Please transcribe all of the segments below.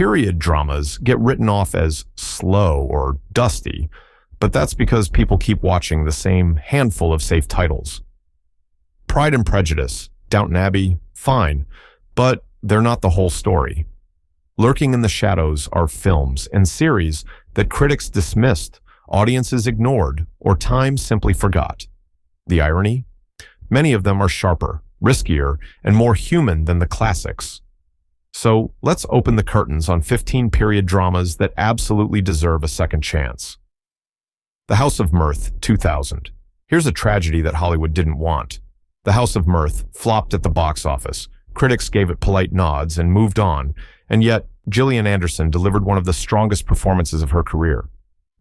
Period dramas get written off as slow or dusty, but that's because people keep watching the same handful of safe titles. Pride and Prejudice, Downton Abbey, fine, but they're not the whole story. Lurking in the shadows are films and series that critics dismissed, audiences ignored, or time simply forgot. The irony? Many of them are sharper, riskier, and more human than the classics. So let's open the curtains on 15 period dramas that absolutely deserve a second chance. The House of Mirth, 2000. Here's a tragedy that Hollywood didn't want. The House of Mirth flopped at the box office. Critics gave it polite nods and moved on, and yet Gillian Anderson delivered one of the strongest performances of her career.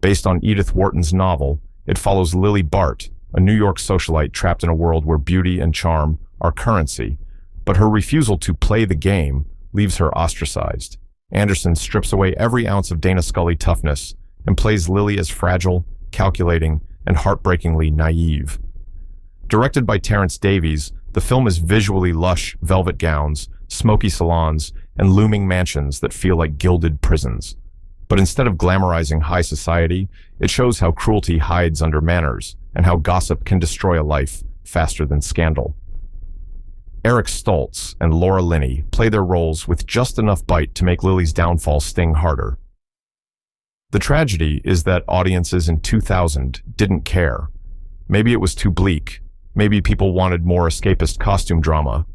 Based on Edith Wharton's novel, it follows Lily Bart, a New York socialite trapped in a world where beauty and charm are currency, but her refusal to play the game leaves her ostracized. Anderson strips away every ounce of Dana Scully toughness and plays Lily as fragile, calculating, and heartbreakingly naive. Directed by Terrence Davies, the film is visually lush velvet gowns, smoky salons, and looming mansions that feel like gilded prisons. But instead of glamorizing high society, it shows how cruelty hides under manners and how gossip can destroy a life faster than scandal. Eric Stoltz and Laura Linney play their roles with just enough bite to make Lily's downfall sting harder. The tragedy is that audiences in 2000 didn't care. Maybe it was too bleak. Maybe people wanted more escapist costume drama.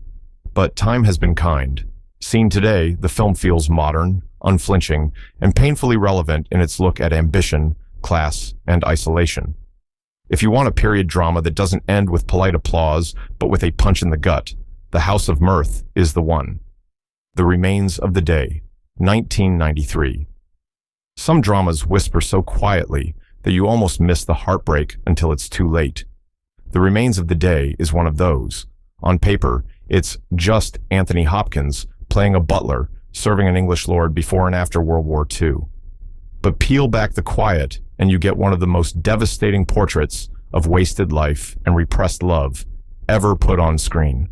But time has been kind. Seen today, the film feels modern, unflinching, and painfully relevant in its look at ambition, class, and isolation. If you want a period drama that doesn't end with polite applause, but with a punch in the gut, The House of Mirth is the one. The Remains of the Day, 1993. Some dramas whisper so quietly that you almost miss the heartbreak until it's too late. The Remains of the Day is one of those. On paper, it's just Anthony Hopkins playing a butler, serving an English lord before and after World War II. But peel back the quiet, and you get one of the most devastating portraits of wasted life and repressed love ever put on screen.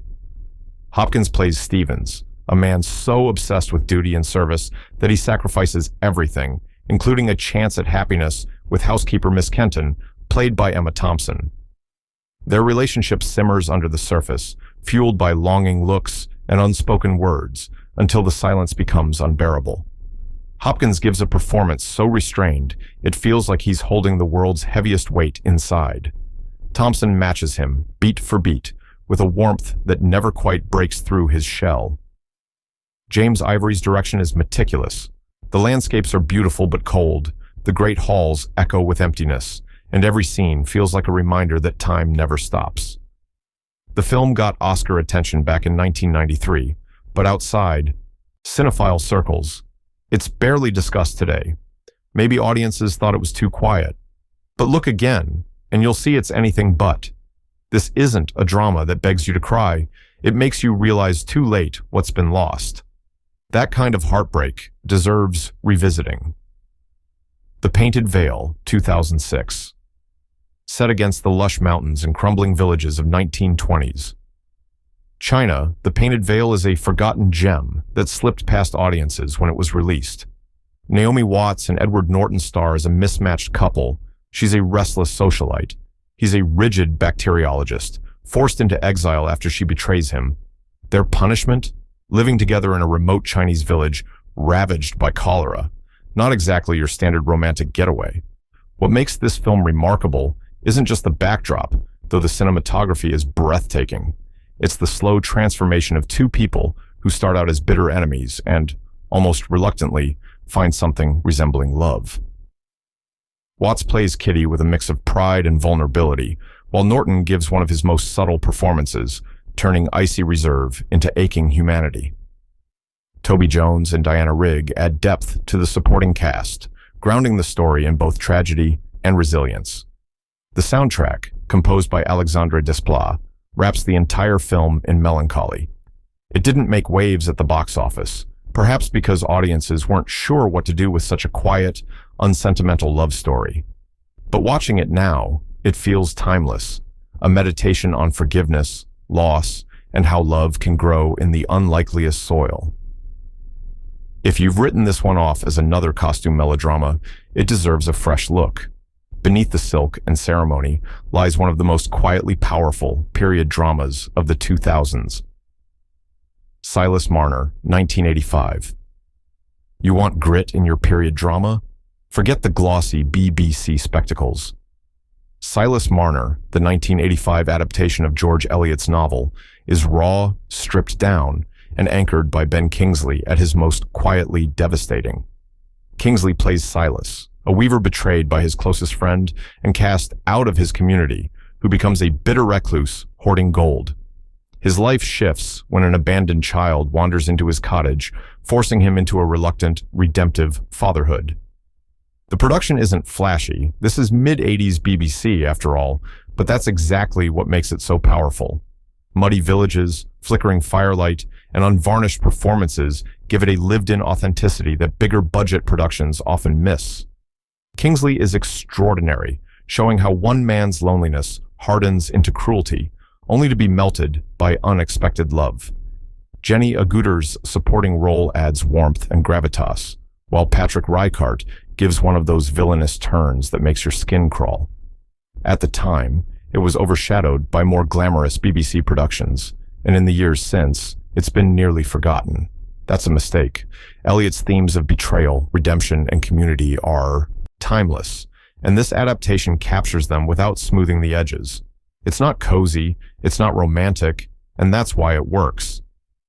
Hopkins plays Stevens, a man so obsessed with duty and service that he sacrifices everything, including a chance at happiness with housekeeper Miss Kenton, played by Emma Thompson. Their relationship simmers under the surface, fueled by longing looks and unspoken words, until the silence becomes unbearable. Hopkins gives a performance so restrained, it feels like he's holding the world's heaviest weight inside. Thompson matches him, beat for beat, with a warmth that never quite breaks through his shell. James Ivory's direction is meticulous. The landscapes are beautiful but cold, the great halls echo with emptiness, and every scene feels like a reminder that time never stops. The film got Oscar attention back in 1993, but outside cinephile circles, it's barely discussed today. Maybe audiences thought it was too quiet. But look again, and you'll see it's anything but. This isn't a drama that begs you to cry. It makes you realize too late what's been lost. That kind of heartbreak deserves revisiting. The Painted Veil, 2006. Set against the lush mountains and crumbling villages of 1920s. China, The Painted Veil is a forgotten gem that slipped past audiences when it was released. Naomi Watts and Edward Norton star as a mismatched couple. She's a restless socialite. He's a rigid bacteriologist, forced into exile after she betrays him. Their punishment? Living together in a remote Chinese village ravaged by cholera. Not exactly your standard romantic getaway. What makes this film remarkable isn't just the backdrop, though the cinematography is breathtaking. It's the slow transformation of two people who start out as bitter enemies and, almost reluctantly, find something resembling love. Watts plays Kitty with a mix of pride and vulnerability, while Norton gives one of his most subtle performances, turning icy reserve into aching humanity. Toby Jones and Diana Rigg add depth to the supporting cast, grounding the story in both tragedy and resilience. The soundtrack, composed by Alexandre Desplat, wraps the entire film in melancholy. It didn't make waves at the box office, perhaps because audiences weren't sure what to do with such a quiet, unsentimental love story. But watching it now, it feels timeless, a meditation on forgiveness, loss, and how love can grow in the unlikeliest soil. If you've written this one off as another costume melodrama, it deserves a fresh look. Beneath the silk and ceremony lies one of the most quietly powerful period dramas of the 2000s. Silas Marner, 1985. You want grit in your period drama? Forget the glossy BBC spectacles. Silas Marner, the 1985 adaptation of George Eliot's novel, is raw, stripped down, and anchored by Ben Kingsley at his most quietly devastating. Kingsley plays Silas, a weaver betrayed by his closest friend and cast out of his community, who becomes a bitter recluse hoarding gold. His life shifts when an abandoned child wanders into his cottage, forcing him into a reluctant, redemptive fatherhood. The production isn't flashy. This is mid-80s BBC, after all, but that's exactly what makes it so powerful. Muddy villages, flickering firelight, and unvarnished performances give it a lived-in authenticity that bigger budget productions often miss. Kingsley is extraordinary, showing how one man's loneliness hardens into cruelty, only to be melted by unexpected love. Jenny Aguder's supporting role adds warmth and gravitas, while Patrick Rycart gives one of those villainous turns that makes your skin crawl. At the time, it was overshadowed by more glamorous BBC productions, and in the years since, it's been nearly forgotten. That's a mistake. Eliot's themes of betrayal, redemption, and community are timeless, and this adaptation captures them without smoothing the edges. It's not cozy, it's not romantic, and that's why it works.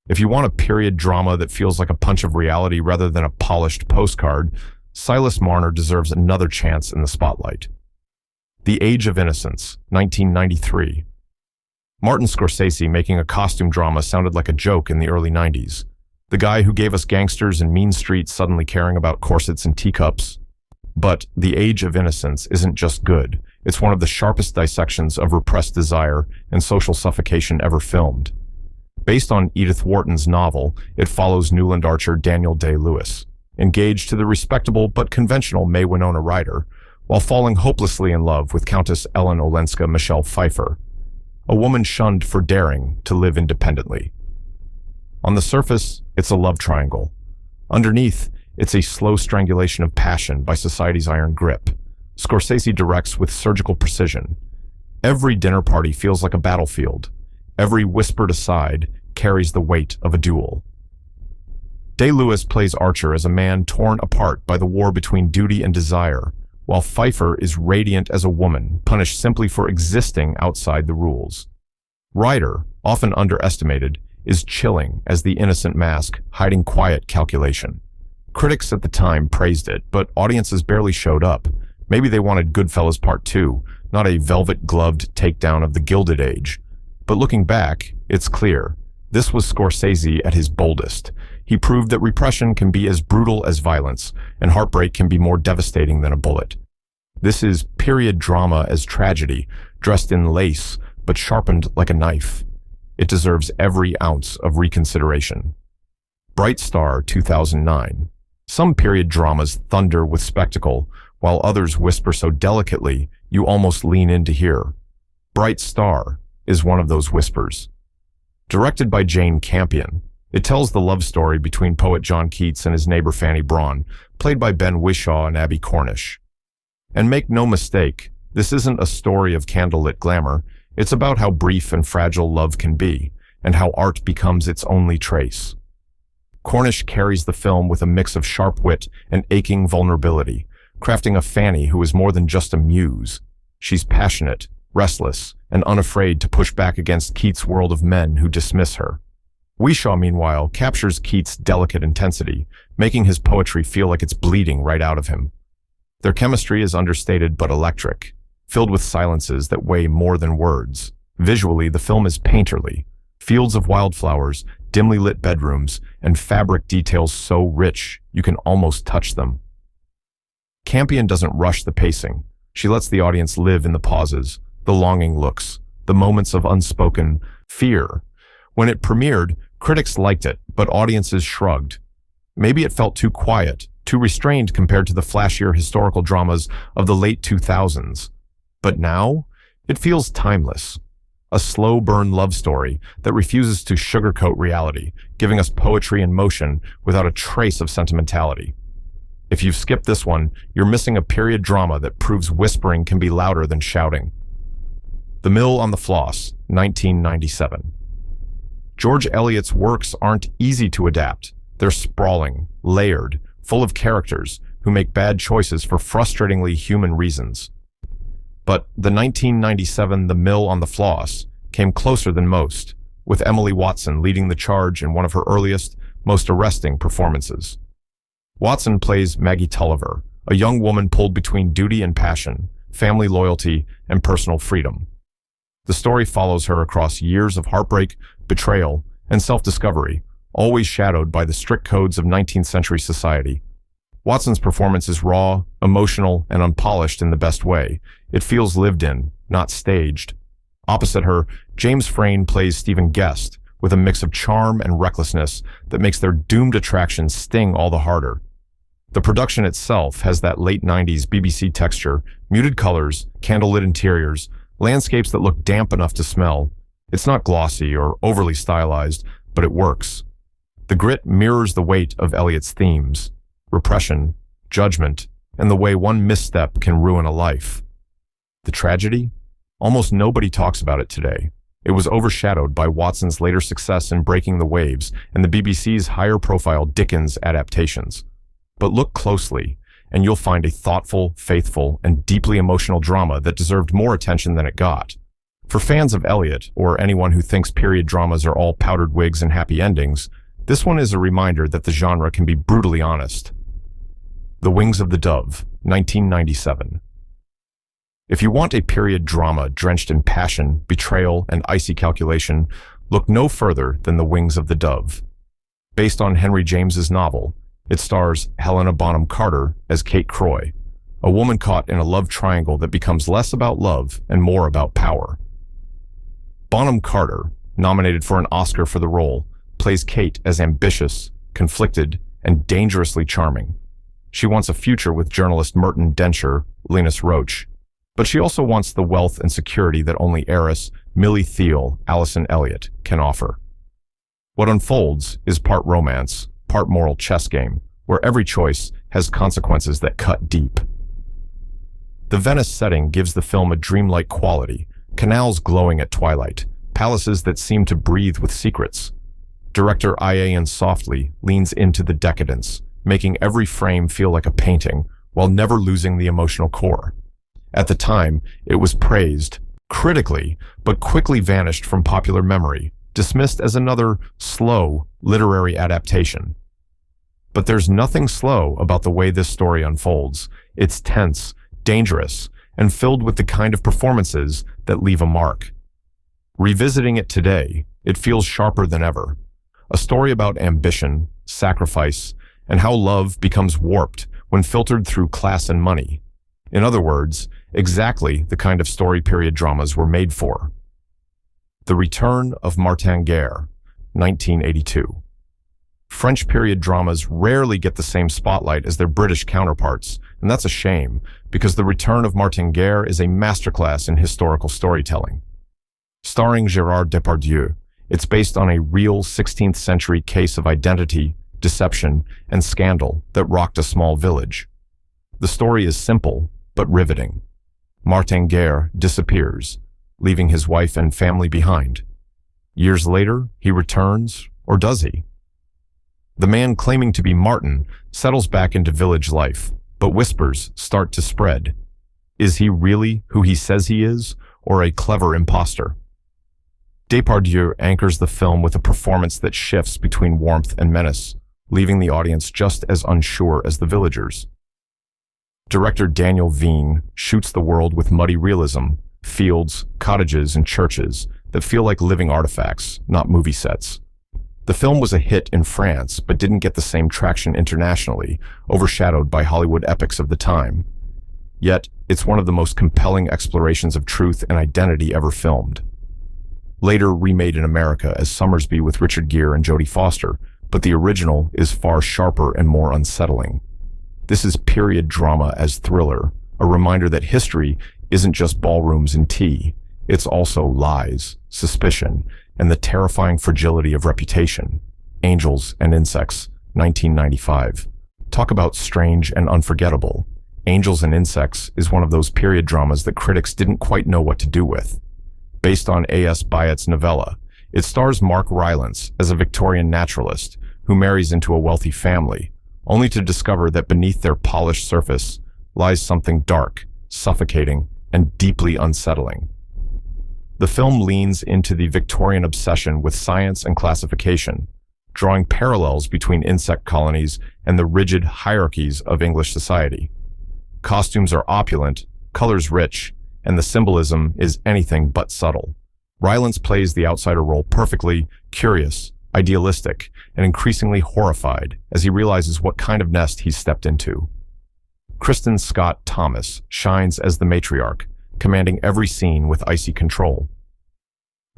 If you want a period drama that feels like a punch of reality rather than a polished postcard, Silas Marner deserves another chance in the spotlight. The Age of Innocence, 1993. Martin Scorsese making a costume drama sounded like a joke in the early 90s. The guy who gave us gangsters and mean streets suddenly caring about corsets and teacups. But The Age of Innocence isn't just good. It's one of the sharpest dissections of repressed desire and social suffocation ever filmed. Based on Edith Wharton's novel, it follows Newland Archer Daniel Day-Lewis, engaged to the respectable but conventional May Winona Ryder, while falling hopelessly in love with Countess Ellen Olenska Michelle Pfeiffer, a woman shunned for daring to live independently. On the surface, it's a love triangle. Underneath, it's a slow strangulation of passion by society's iron grip. Scorsese directs with surgical precision. Every dinner party feels like a battlefield. Every whispered aside carries the weight of a duel. Day-Lewis plays Archer as a man torn apart by the war between duty and desire, while Pfeiffer is radiant as a woman, punished simply for existing outside the rules. Ryder, often underestimated, is chilling as the innocent mask, hiding quiet calculation. Critics at the time praised it, but audiences barely showed up. Maybe they wanted Goodfellas Part 2, not a velvet-gloved takedown of the Gilded Age. But looking back, it's clear. This was Scorsese at his boldest. He proved that repression can be as brutal as violence, and heartbreak can be more devastating than a bullet. This is period drama as tragedy, dressed in lace, but sharpened like a knife. It deserves every ounce of reconsideration. Bright Star, 2009. Some period dramas thunder with spectacle, while others whisper so delicately you almost lean in to hear. Bright Star is one of those whispers. Directed by Jane Campion, it tells the love story between poet John Keats and his neighbor Fanny Braun, played by Ben Whishaw and Abby Cornish. And make no mistake, this isn't a story of candlelit glamour. It's about how brief and fragile love can be, and how art becomes its only trace. Cornish carries the film with a mix of sharp wit and aching vulnerability, crafting a Fanny who is more than just a muse. She's passionate, restless, and unafraid to push back against Keats' world of men who dismiss her. Whishaw, meanwhile, captures Keats' delicate intensity, making his poetry feel like it's bleeding right out of him. Their chemistry is understated but electric, filled with silences that weigh more than words. Visually, the film is painterly. Fields of wildflowers, dimly lit bedrooms, and fabric details so rich you can almost touch them. Campion doesn't rush the pacing. She lets the audience live in the pauses, the longing looks, the moments of unspoken fear. When it premiered, critics liked it, but audiences shrugged. Maybe it felt too quiet, too restrained compared to the flashier historical dramas of the late 2000s. But now, it feels timeless. a slow-burn love story that refuses to sugarcoat reality, giving us poetry and motion without a trace of sentimentality. If you've skipped this one, you're missing a period drama that proves whispering can be louder than shouting. The Mill on the Floss, 1997. George Eliot's works aren't easy to adapt. They're sprawling, layered, full of characters who make bad choices for frustratingly human reasons. But the 1997 The Mill on the Floss came closer than most, with Emily Watson leading the charge in one of her earliest, most arresting performances. Watson plays Maggie Tulliver, a young woman pulled between duty and passion, family loyalty, and personal freedom. The story follows her across years of heartbreak, betrayal, and self-discovery, always shadowed by the strict codes of 19th century society. Watson's performance is raw, emotional, and unpolished in the best way. It feels lived in, not staged. Opposite her, James Frain plays Stephen Guest, with a mix of charm and recklessness that makes their doomed attraction sting all the harder. The production itself has that late 90s BBC texture, muted colors, candlelit interiors, landscapes that look damp enough to smell. It's not glossy or overly stylized, but it works. The grit mirrors the weight of Eliot's themes: repression, judgment, and the way one misstep can ruin a life. The tragedy? Almost nobody talks about it today. It was overshadowed by Watson's later success in Breaking the Waves and the BBC's higher-profile Dickens adaptations. But look closely, and you'll find a thoughtful, faithful, and deeply emotional drama that deserved more attention than it got. For fans of Eliot, or anyone who thinks period dramas are all powdered wigs and happy endings, this one is a reminder that the genre can be brutally honest. The Wings of the Dove, 1997. If you want a period drama drenched in passion, betrayal, and icy calculation, look no further than The Wings of the Dove. Based on Henry James's novel, it stars Helena Bonham Carter as Kate Croy, a woman caught in a love triangle that becomes less about love and more about power. Bonham Carter, nominated for an Oscar for the role, plays Kate as ambitious, conflicted, and dangerously charming. She wants a future with journalist Merton Densher, Linus Roach, but she also wants the wealth and security that only heiress Millie Theale, Alison Elliott, can offer. What unfolds is part romance, part moral chess game, where every choice has consequences that cut deep. The Venice setting gives the film a dreamlike quality, canals glowing at twilight, palaces that seem to breathe with secrets. Director Ian Softly leans into the decadence, making every frame feel like a painting, while never losing the emotional core. At the time, it was praised, critically, but quickly vanished from popular memory, dismissed as another slow literary adaptation. But there's nothing slow about the way this story unfolds. It's tense, dangerous, and filled with the kind of performances that leave a mark. Revisiting it today, it feels sharper than ever. A story about ambition, sacrifice, and how love becomes warped when filtered through class and money. In other words, exactly the kind of story period dramas were made for. The Return of Martin Guerre, 1982. French period dramas rarely get the same spotlight as their British counterparts, and that's a shame, because The Return of Martin Guerre is a masterclass in historical storytelling. Starring Gérard Depardieu, it's based on a real 16th century case of identity, deception, and scandal that rocked a small village. The story is simple, but riveting. Martin Guerre disappears, leaving his wife and family behind. Years later, he returns, or does he? The man claiming to be Martin settles back into village life, but whispers start to spread. Is he really who he says he is, or a clever imposter? Depardieu anchors the film with a performance that shifts between warmth and menace, leaving the audience just as unsure as the villagers. Director Daniel Veen shoots the world with muddy realism, fields, cottages, and churches that feel like living artifacts, not movie sets. The film was a hit in France, but didn't get the same traction internationally, overshadowed by Hollywood epics of the time. Yet, it's one of the most compelling explorations of truth and identity ever filmed. Later remade in America as Summersby with Richard Gere and Jodie Foster, but the original is far sharper and more unsettling. This is period drama as thriller, a reminder that history isn't just ballrooms and tea. It's also lies, suspicion, and the terrifying fragility of reputation. Angels and Insects, 1995. Talk about strange and unforgettable. Angels and Insects is one of those period dramas that critics didn't quite know what to do with. Based on A.S. Byatt's novella, it stars Mark Rylance as a Victorian naturalist who marries into a wealthy family, only to discover that beneath their polished surface lies something dark, suffocating, and deeply unsettling. The film leans into the Victorian obsession with science and classification, drawing parallels between insect colonies and the rigid hierarchies of English society. Costumes are opulent, colors rich, and the symbolism is anything but subtle. Rylance plays the outsider role perfectly, curious, idealistic, and increasingly horrified as he realizes what kind of nest he's stepped into. Kristen Scott Thomas shines as the matriarch, commanding every scene with icy control.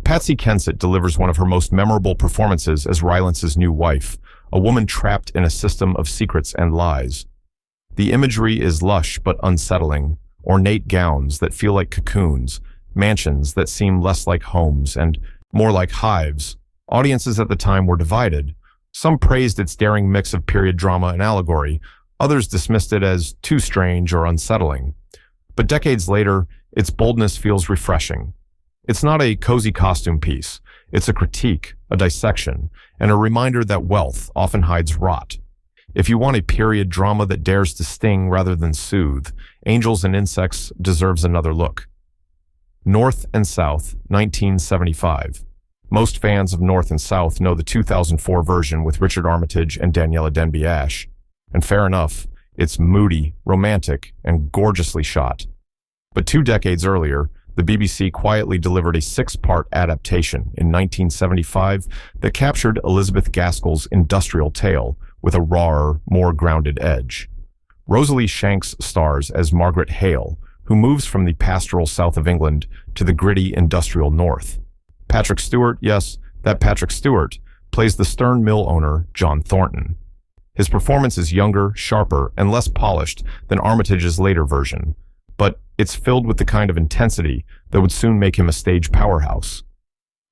Patsy Kensit delivers one of her most memorable performances as Rylance's new wife, a woman trapped in a system of secrets and lies. The imagery is lush but unsettling, ornate gowns that feel like cocoons, mansions that seem less like homes and more like hives. Audiences at the time were divided. Some praised its daring mix of period drama and allegory, others dismissed it as too strange or unsettling. But decades later, its boldness feels refreshing. It's not a cozy costume piece. It's a critique, a dissection, and a reminder that wealth often hides rot. If you want a period drama that dares to sting rather than soothe, Angels and Insects deserves another look. North and South, 1975. Most fans of North and South know the 2004 version with Richard Armitage and Daniela Denby-Ashe. And fair enough, it's moody, romantic, and gorgeously shot. But 2 decades earlier, the BBC quietly delivered a 6-part adaptation in 1975 that captured Elizabeth Gaskell's industrial tale with a rawer, more grounded edge. Rosalie Shanks stars as Margaret Hale, who moves from the pastoral south of England to the gritty industrial north. Patrick Stewart, yes, that Patrick Stewart, plays the stern mill owner, John Thornton. His performance is younger, sharper, and less polished than Armitage's later version, but it's filled with the kind of intensity that would soon make him a stage powerhouse.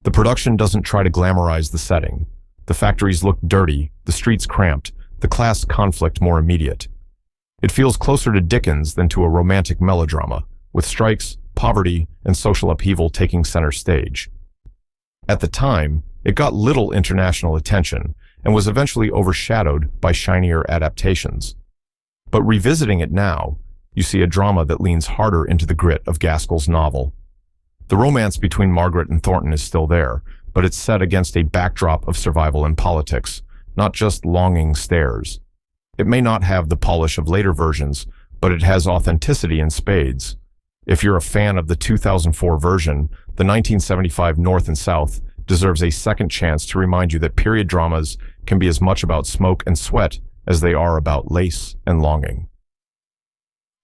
The production doesn't try to glamorize the setting. The factories look dirty, the streets cramped, the class conflict more immediate. It feels closer to Dickens than to a romantic melodrama, with strikes, poverty, and social upheaval taking center stage. At the time, it got little international attention and was eventually overshadowed by shinier adaptations. But revisiting it now, you see a drama that leans harder into the grit of Gaskell's novel. The romance between Margaret and Thornton is still there, but it's set against a backdrop of survival and politics, not just longing stares. It may not have the polish of later versions, but it has authenticity in spades. If you're a fan of the 2004 version, the 1975 North and South deserves a second chance to remind you that period dramas can be as much about smoke and sweat as they are about lace and longing.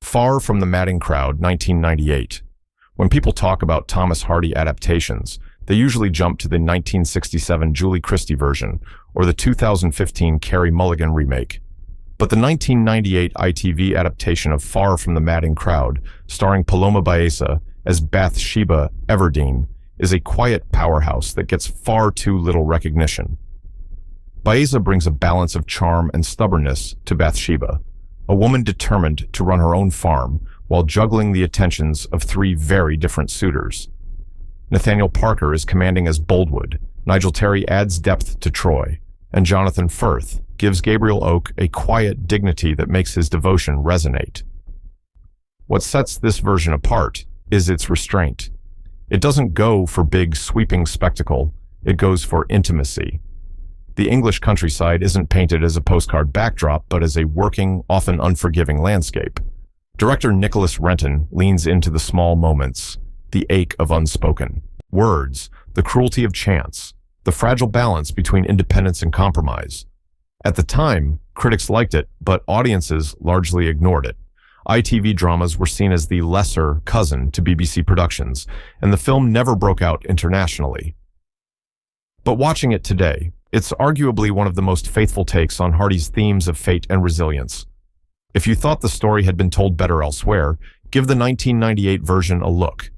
Far from the Madding Crowd, 1998. When people talk about Thomas Hardy adaptations, they usually jump to the 1967 Julie Christie version or the 2015 Carey Mulligan remake. But the 1998 ITV adaptation of Far from the Madding Crowd, starring Paloma Baeza as Bathsheba Everdeen, is a quiet powerhouse that gets far too little recognition. Baeza brings a balance of charm and stubbornness to Bathsheba, a woman determined to run her own farm while juggling the attentions of 3 very different suitors. Nathaniel Parker is commanding as Boldwood, Nigel Terry adds depth to Troy, and Jonathan Firth gives Gabriel Oak a quiet dignity that makes his devotion resonate. What sets this version apart is its restraint. It doesn't go for big, sweeping spectacle, it goes for intimacy. The English countryside isn't painted as a postcard backdrop, but as a working, often unforgiving landscape. Director Nicholas Renton leans into the small moments, the ache of unspoken words, the cruelty of chance, the fragile balance between independence and compromise. At the time, critics liked it, but audiences largely ignored it. ITV dramas were seen as the lesser cousin to BBC productions, and the film never broke out internationally. But watching it today, it's arguably one of the most faithful takes on Hardy's themes of fate and resilience. If you thought the story had been told better elsewhere, give the 1998 version a look.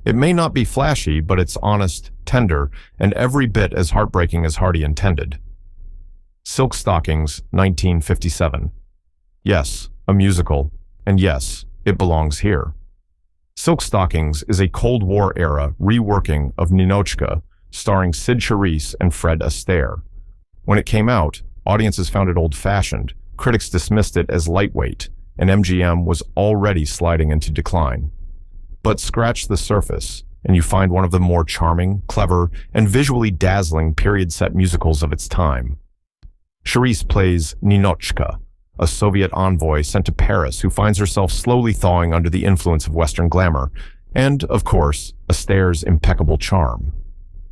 It may not be flashy, but it's honest, tender, and every bit as heartbreaking as Hardy intended. Silk Stockings, 1957. Yes, a musical, and yes, it belongs here. Silk Stockings is a Cold War-era reworking of Ninotchka, starring Sid Charisse and Fred Astaire. When it came out, audiences found it old-fashioned, critics dismissed it as lightweight, and MGM was already sliding into decline. But scratch the surface, and you find one of the more charming, clever, and visually dazzling period-set musicals of its time. Charisse plays Ninotchka, a Soviet envoy sent to Paris who finds herself slowly thawing under the influence of Western glamour, and, of course, Astaire's impeccable charm.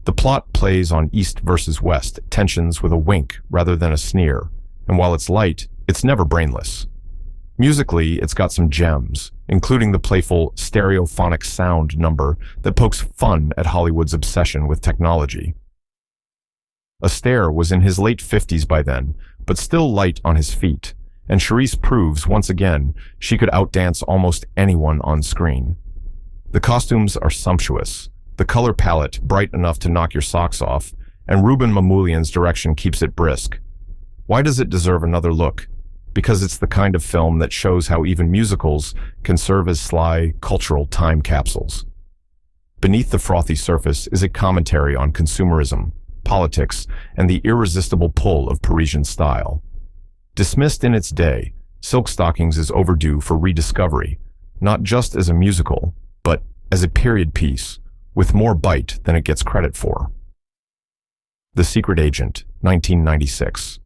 The plot plays on East versus West tensions with a wink rather than a sneer, and while it's light, it's never brainless. Musically, it's got some gems, including the playful stereophonic sound number that pokes fun at Hollywood's obsession with technology. Astaire was in his late 50s by then, but still light on his feet, and Charisse proves once again she could outdance almost anyone on screen. The costumes are sumptuous, the color palette bright enough to knock your socks off, and Ruben Mamoulian's direction keeps it brisk. Why does it deserve another look? Because it's the kind of film that shows how even musicals can serve as sly, cultural time capsules. Beneath the frothy surface is a commentary on consumerism, politics, and the irresistible pull of Parisian style. Dismissed in its day, Silk Stockings is overdue for rediscovery, not just as a musical, but as a period piece, with more bite than it gets credit for. The Secret Agent, 1996.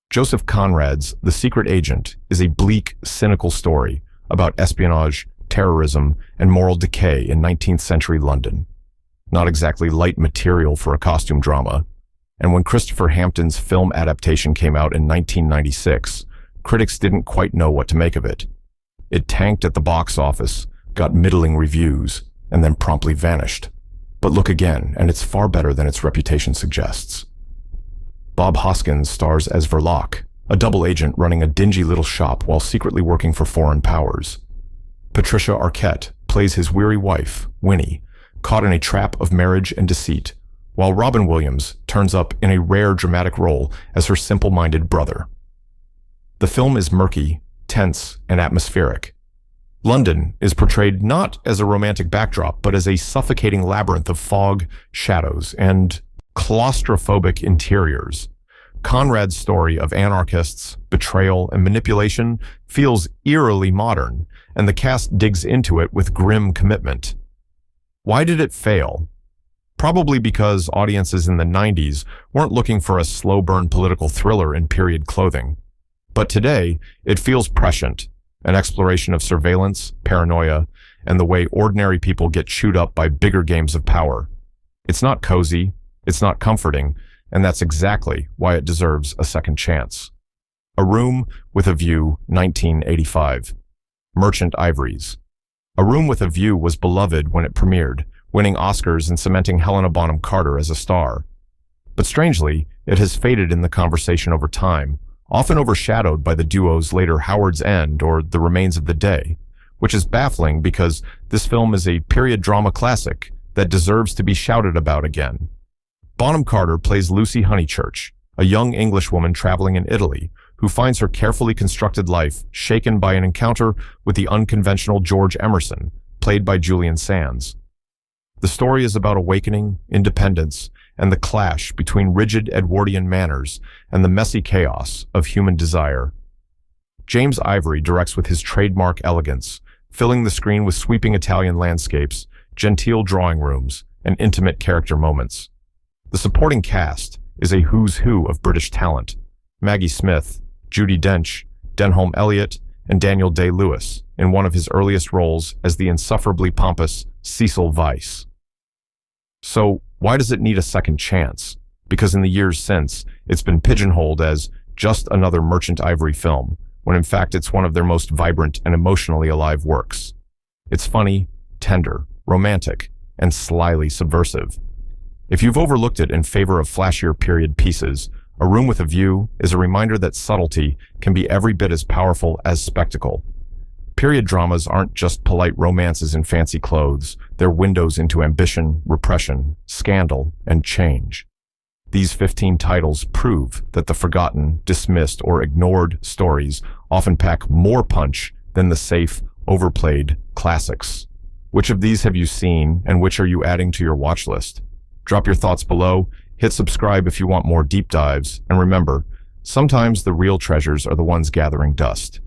Joseph Conrad's The Secret Agent is a bleak, cynical story about espionage, terrorism, and moral decay in 19th century London. Not exactly light material for a costume drama, and when Christopher Hampton's film adaptation came out in 1996, critics didn't quite know what to make of it. It tanked at the box office, got middling reviews, and then promptly vanished. But look again, and it's far better than its reputation suggests. Bob Hoskins stars as Verloc, a double agent running a dingy little shop while secretly working for foreign powers. Patricia Arquette plays his weary wife, Winnie, caught in a trap of marriage and deceit, while Robin Williams turns up in a rare dramatic role as her simple-minded brother. The film is murky, tense, and atmospheric. London is portrayed not as a romantic backdrop, but as a suffocating labyrinth of fog, shadows, and claustrophobic interiors. Conrad's story of anarchists, betrayal, and manipulation feels eerily modern, and the cast digs into it with grim commitment. Why did it fail? Probably because audiences in the 90s weren't looking for a slow-burn political thriller in period clothing. But today, it feels prescient, an exploration of surveillance, paranoia, and the way ordinary people get chewed up by bigger games of power. It's not cozy, it's not comforting, and that's exactly why it deserves a second chance. A Room with a View, 1985. Merchant Ivories. A Room with a View was beloved when it premiered, winning Oscars and cementing Helena Bonham Carter as a star. But strangely, it has faded in the conversation over time, often overshadowed by the duos later Howard's End or The Remains of the Day, which is baffling because this film is a period drama classic that deserves to be shouted about again. Bonham Carter plays Lucy Honeychurch, a young Englishwoman traveling in Italy who finds her carefully constructed life shaken by an encounter with the unconventional George Emerson, played by Julian Sands. The story is about awakening, independence, and the clash between rigid Edwardian manners and the messy chaos of human desire. James Ivory directs with his trademark elegance, filling the screen with sweeping Italian landscapes, genteel drawing rooms, and intimate character moments. The supporting cast is a who's who of British talent: Maggie Smith, Judi Dench, Denholm Elliott, and Daniel Day-Lewis in one of his earliest roles as the insufferably pompous Cecil Vyse. So, why does it need a second chance? Because in the years since, it's been pigeonholed as just another Merchant Ivory film, when in fact it's one of their most vibrant and emotionally alive works. It's funny, tender, romantic, and slyly subversive. If you've overlooked it in favor of flashier period pieces, A Room with a View is a reminder that subtlety can be every bit as powerful as spectacle. Period dramas aren't just polite romances in fancy clothes. They're windows into ambition, repression, scandal, and change. These 15 titles prove that the forgotten, dismissed, or ignored stories often pack more punch than the safe, overplayed classics. Which of these have you seen, and which are you adding to your watch list? Drop your thoughts below, hit subscribe if you want more deep dives, and remember, sometimes the real treasures are the ones gathering dust.